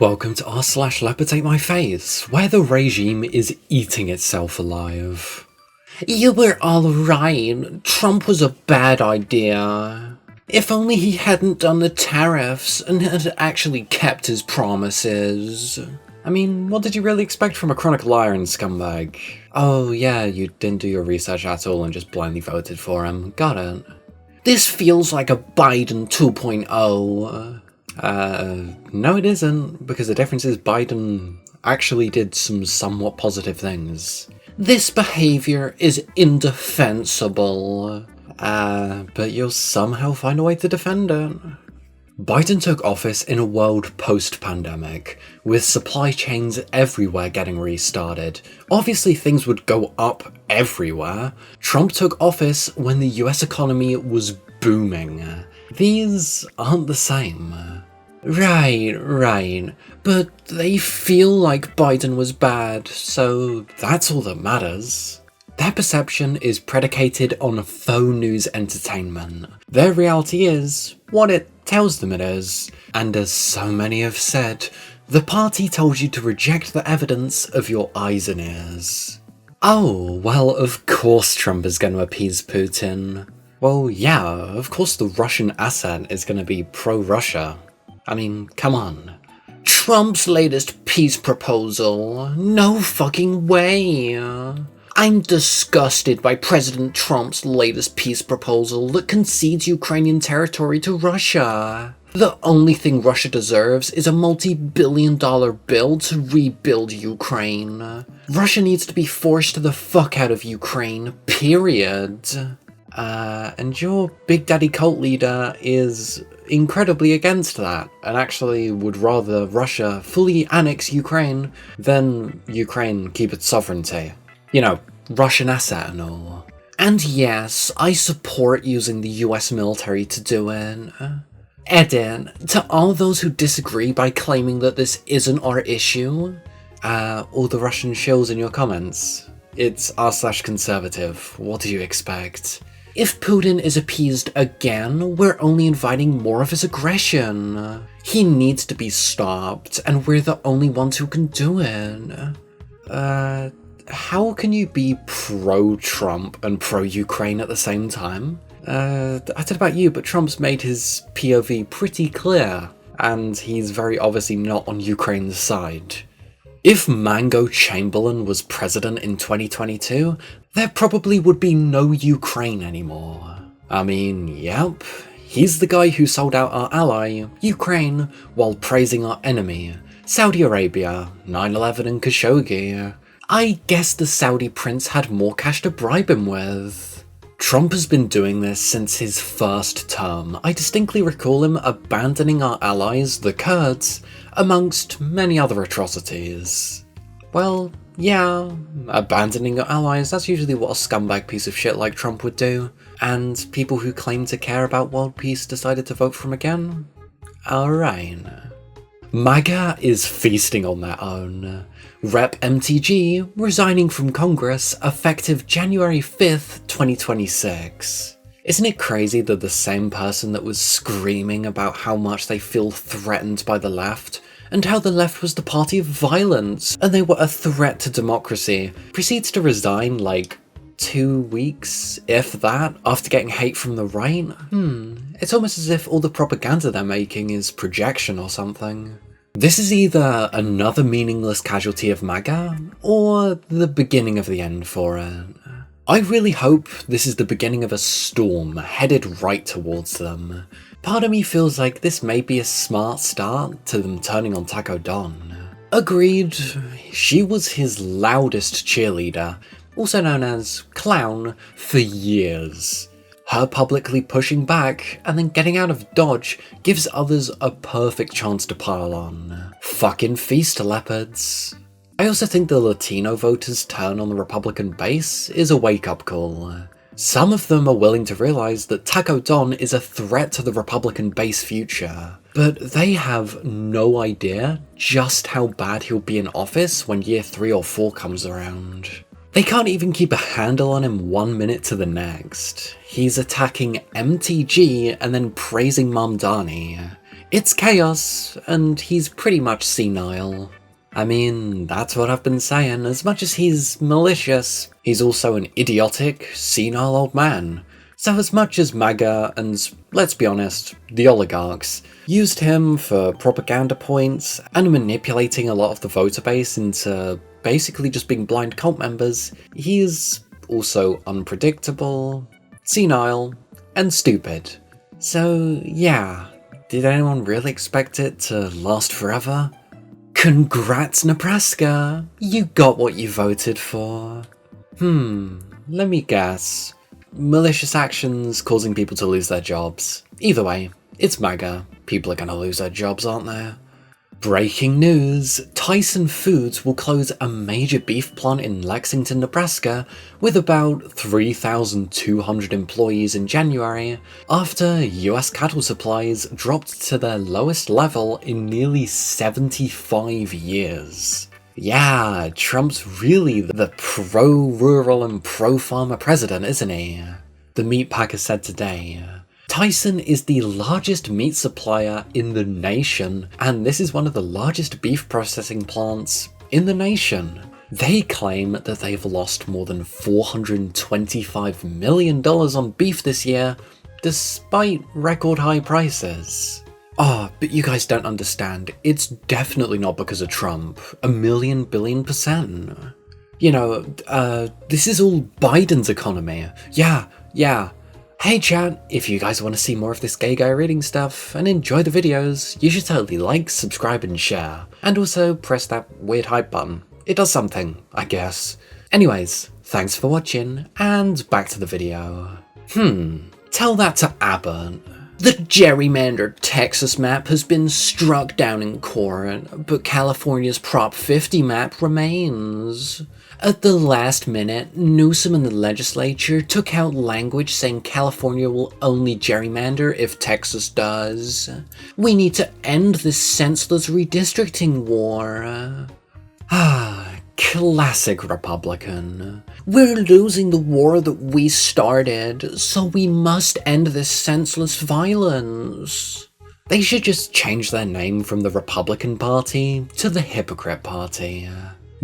Welcome to r/leopardsatemyface, where the regime is eating itself alive. You were all right. Trump was a bad idea. If only he hadn't done the tariffs and had actually kept his promises. I mean, what did you really expect from a chronic liar and scumbag? Oh yeah, you didn't do your research at all and just blindly voted for him. Got it. This feels like a Biden 2.0. No it isn't, because the difference is Biden actually did some somewhat positive things. This behavior is indefensible, but you'll somehow find a way to defend it. Biden took office in a world post-pandemic, with supply chains everywhere getting restarted. Obviously things would go up everywhere. Trump took office when the US economy was booming. These aren't the same. Right, but they feel like Biden was bad, so that's all that matters. Their perception is predicated on faux news entertainment. Their reality is what it tells them it is, and as so many have said, the party told you to reject the evidence of your eyes and ears. Oh, well, of course Trump is going to appease Putin. Well, yeah, of course the Russian asset is going to be pro-Russia. I mean, come on. Trump's latest peace proposal? No fucking way. I'm disgusted by President Trump's latest peace proposal that concedes Ukrainian territory to Russia. The only thing Russia deserves is a multi-billion-dollar bill to rebuild Ukraine. Russia needs to be forced the fuck out of Ukraine, period. And your Big Daddy cult leader is incredibly against that, and actually would rather Russia fully annex Ukraine than Ukraine keep its sovereignty. You know, Russian asset and all. And yes, I support using the US military to do it. Edit, to all those who disagree by claiming that this isn't our issue, all the Russian shills in your comments, it's r/conservative, what do you expect? If Putin is appeased again, we're only inviting more of his aggression. He needs to be stopped, and we're the only ones who can do it. How can you be pro-Trump and pro-Ukraine at the same time? I don't know about you, but Trump's made his POV pretty clear, and he's very obviously not on Ukraine's side. If Mango Chamberlain was president in 2022, there probably would be no Ukraine anymore. I mean, yep, he's the guy who sold out our ally, Ukraine, while praising our enemy, Saudi Arabia, 9/11 and Khashoggi. I guess the Saudi prince had more cash to bribe him with. Trump has been doing this since his first term. I distinctly recall him abandoning our allies, the Kurds, amongst many other atrocities. Well, yeah, abandoning your allies, that's usually what a scumbag piece of shit like Trump would do, and people who claim to care about world peace decided to vote for him again? Alright. MAGA is feasting on their own. Rep MTG resigning from Congress effective January 5th, 2026. Isn't it crazy that the same person that was screaming about how much they feel threatened by the left, and how the left was the party of violence, and they were a threat to democracy, proceeds to resign like 2 weeks, if that, after getting hate from the right? It's almost as if all the propaganda they're making is projection or something. This is either another meaningless casualty of MAGA, or the beginning of the end for it. I really hope this is the beginning of a storm headed right towards them. Part of me feels like this may be a smart start to them turning on Taco Dawn. Agreed, she was his loudest cheerleader, also known as Clown, for years. Her publicly pushing back and then getting out of dodge gives others a perfect chance to pile on. Fucking feast, leopards. I also think the Latino voters' turn on the Republican base is a wake-up call. Some of them are willing to realize that Taco Don is a threat to the Republican base future, but they have no idea just how bad he'll be in office when year 3 or 4 comes around. They can't even keep a handle on him 1 minute to the next. He's attacking MTG and then praising Mamdani. It's chaos, and he's pretty much senile. I mean, that's what I've been saying. As much as he's malicious, he's also an idiotic, senile old man. So as much as MAGA and, let's be honest, the oligarchs used him for propaganda points and manipulating a lot of the voter base into basically just being blind cult members, he's also unpredictable, senile, and stupid. So yeah, did anyone really expect it to last forever? Congrats, Nebraska! You got what you voted for. Let me guess. Malicious actions causing people to lose their jobs. Either way, it's MAGA. People are gonna lose their jobs, aren't they? Breaking news! Tyson Foods will close a major beef plant in Lexington, Nebraska, with about 3,200 employees in January, after US cattle supplies dropped to their lowest level in nearly 75 years. Yeah, Trump's really the pro-rural and pro-farmer president, isn't he? The meatpacker said today. Tyson is the largest meat supplier in the nation, and this is one of the largest beef processing plants in the nation. They claim that they've lost more than $425 million on beef this year, despite record high prices. Oh, but you guys don't understand. It's definitely not because of Trump. 1,000,000 billion %. You know, this is all Biden's economy. Yeah. Hey chat, if you guys want to see more of this gay guy reading stuff and enjoy the videos, you should totally like, subscribe and share. And also press that weird hype button. It does something, I guess. Anyways, thanks for watching, and back to the video. Tell that to Abbott. The gerrymandered Texas map has been struck down in court, but California's Prop 50 map remains. At the last minute, Newsom and the legislature took out language saying California will only gerrymander if Texas does. We need to end this senseless redistricting war. Classic Republican. We're losing the war that we started, so we must end this senseless violence. They should just change their name from the Republican Party to the Hypocrite Party.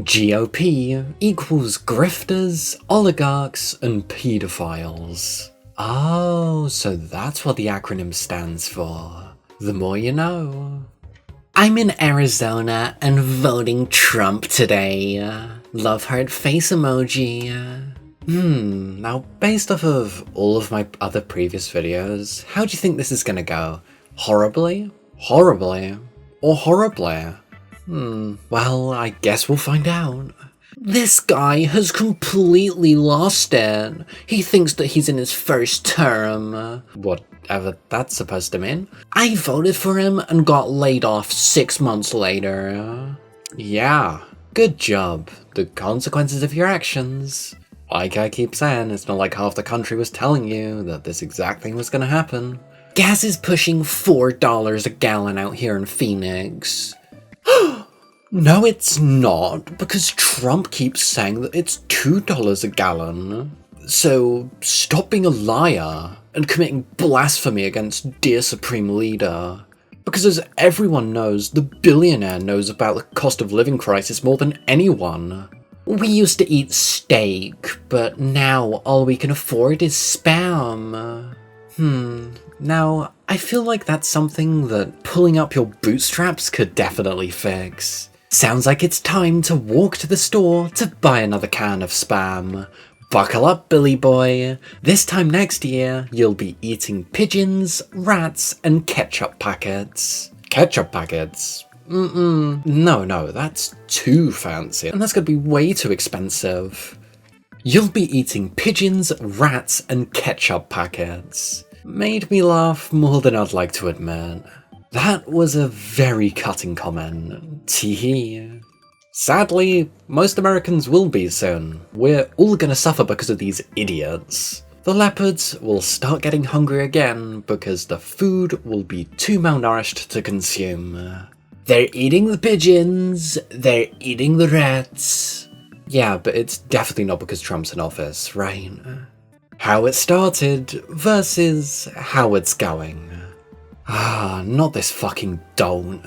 GOP equals grifters, oligarchs, and pedophiles. Oh, so that's what the acronym stands for. The more you know. I'm in Arizona and voting Trump today. Love heart face emoji. Now based off of all of my other previous videos, how do you think this is gonna go? Horribly? Horribly? Or horribly? Well, I guess we'll find out. This guy has completely lost it. He thinks that he's in his first term. Whatever that's supposed to mean. I voted for him and got laid off 6 months later. Yeah, good job. The consequences of your actions. Like I keep saying, it's not like half the country was telling you that this exact thing was gonna happen. Gas is pushing $4 a gallon out here in Phoenix. No, it's not, because Trump keeps saying that it's $2 a gallon. So stop being a liar and committing blasphemy against dear Supreme Leader. Because as everyone knows, the billionaire knows about the cost of living crisis more than anyone. We used to eat steak, but now all we can afford is Spam. Now, I feel like that's something that pulling up your bootstraps could definitely fix. Sounds like it's time to walk to the store to buy another can of Spam. Buckle up, Billy boy. This time next year, you'll be eating pigeons, rats, and ketchup packets. Ketchup packets? No, that's too fancy, and that's gonna be way too expensive. You'll be eating pigeons, rats, and ketchup packets. Made me laugh more than I'd like to admit. That was a very cutting comment. Teehee. Sadly, most Americans will be soon. We're all gonna suffer because of these idiots. The leopards will start getting hungry again because the food will be too malnourished to consume. They're eating the pigeons, they're eating the rats. Yeah, but it's definitely not because Trump's in office, right? How it started versus how it's going. Not this fucking don't.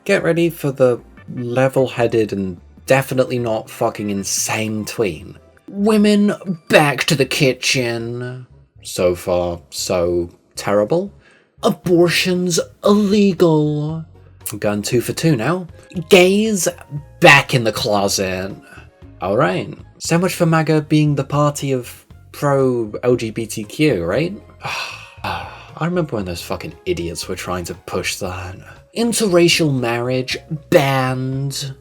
Get ready for the level-headed and definitely not fucking insane tween. Women back to the kitchen. So far, so terrible. Abortions illegal. I'm going 2 for 2 now. Gays back in the closet. Alright. So much for MAGA being the party of pro-LGBTQ, right? I remember when those fucking idiots were trying to push that. Interracial marriage banned.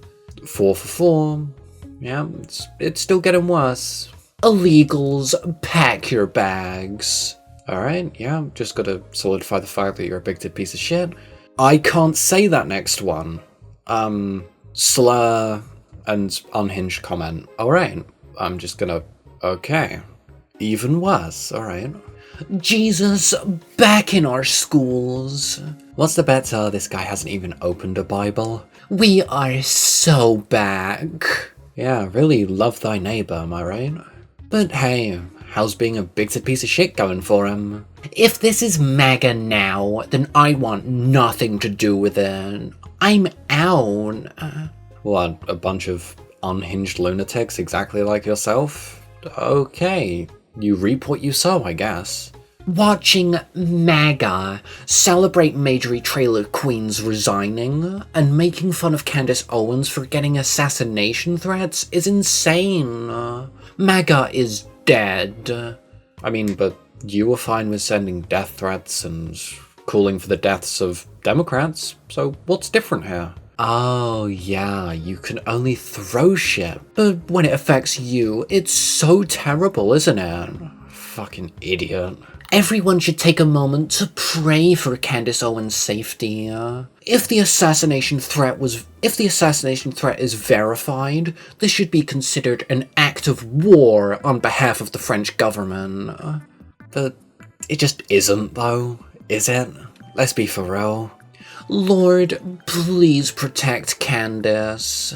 4 for 4. Yeah, it's still getting worse. Illegals, pack your bags. Alright, yeah, just gotta solidify the fact that you're a bigoted piece of shit. I can't say that next one. Slur and unhinged comment. Alright, I'm just gonna... Okay. Even worse, alright. Jesus, back in our schools. What's the bet? This guy hasn't even opened a Bible. We are so back. Yeah, really love thy neighbour, am I right? But hey, how's being a bigoted piece of shit going for him? If this is MAGA now, then I want nothing to do with it. I'm out. What, a bunch of unhinged lunatics exactly like yourself? Okay, you reap what you sow, I guess. Watching MAGA celebrate Majorie Trailer Queens resigning and making fun of Candace Owens for getting assassination threats is insane. MAGA is dead. I mean, but you were fine with sending death threats and calling for the deaths of Democrats, so what's different here? Oh yeah, you can only throw shit, but when it affects you, it's so terrible, isn't it? Fucking idiot. Everyone should take a moment to pray for Candace Owens' safety. If the assassination threat is verified, this should be considered an act of war on behalf of the French government. But it just isn't, though, is it? Let's be for real. Lord, please protect Candace.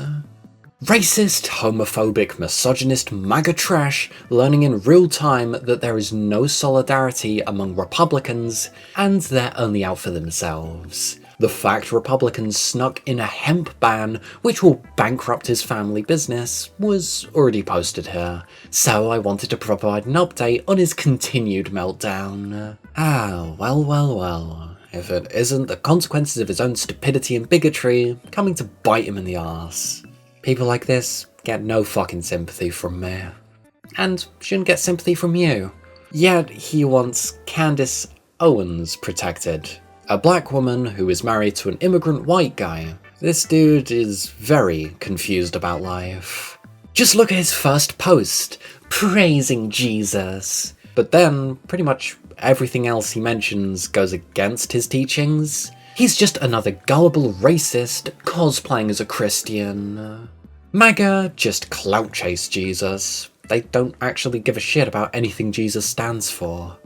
Racist, homophobic, misogynist, MAGA trash, learning in real time that there is no solidarity among Republicans, and they're only out for themselves. The fact Republicans snuck in a hemp ban, which will bankrupt his family business, was already posted here, so I wanted to provide an update on his continued meltdown. Well. If it isn't the consequences of his own stupidity and bigotry coming to bite him in the arse. People like this get no fucking sympathy from me. And shouldn't get sympathy from you. Yet he wants Candace Owens protected. A black woman who is married to an immigrant white guy. This dude is very confused about life. Just look at his first post, praising Jesus. But then, pretty much everything else he mentions goes against his teachings. He's just another gullible racist cosplaying as a Christian. MAGA just clout chase Jesus. They don't actually give a shit about anything Jesus stands for.